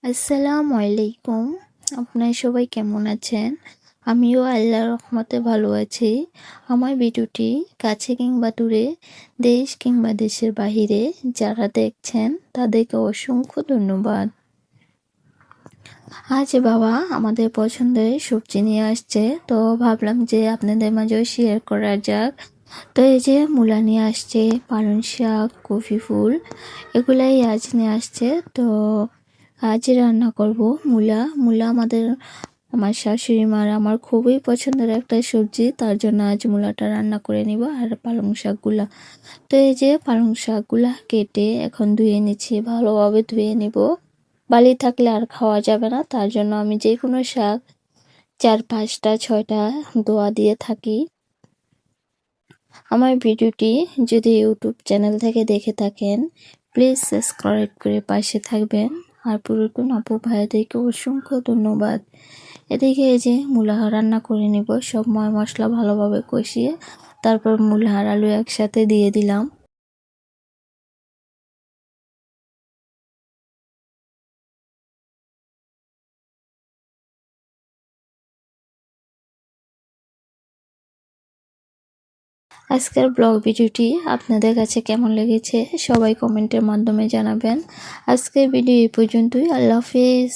আসসালামু আলাইকুম। আপনারা সবাই কেমন আছেন? আমিও আল্লাহর রহমতে ভালো আছি। আমার ভিডিওটি কাছে কিংবা দূরে, দেশ কিংবা দেশের বাহিরে যারা দেখছেন তাদেরকে অসংখ্য ধন্যবাদ। আজ বাবা আমাদের পছন্দের সবজি নিয়ে আসছে, তো ভাবলাম যে আপনাদের মাঝেও শেয়ার করা যাক। তো এই যে মূলা নিয়ে আসছে, পালং শাক, কফি ফুল, এগুলাই আজ নিয়ে আসছে। তো আজ রান্না করব মূলা। আমার শাশুড়ি মার আমার খুবই পছন্দের একটা সবজি, তার জন্য আজ মূলাটা রান্না করে নিব। আর পালং শাকগুলা, তো এই যে পালং শাকগুলা কেটে এখন ধুয়ে নিচ্ছি, ভালোভাবে ধুয়ে নিব। বালি থাকলে আর খাওয়া যাবে না, তার জন্য আমি যে কোনো শাক 4, 5, 6টা ধোয়া দিয়ে থাকি। আমার ভিডিওটি যদি ইউটিউব চ্যানেল থেকে দেখে থাকেন, প্লিজ সাবস্ক্রাইব করে পাশে থাকবেন। আর পুরাতন আপু ভাইদেরকে অসংখ্য ধন্যবাদ। এদিকে এই যে মূলা রান্না করে নিব, সব মশলা ভালোভাবে কষিয়ে তারপর মূলা আর আলু একসাথে দিয়ে দিলাম। আজকের ব্লগ ভিডিওটি আপনাদের কাছে কেমন লেগেছে সবাই কমেন্টের মাধ্যমে জানাবেন। আজকের ভিডিও এই পর্যন্তই। আল্লাহ হাফেজ।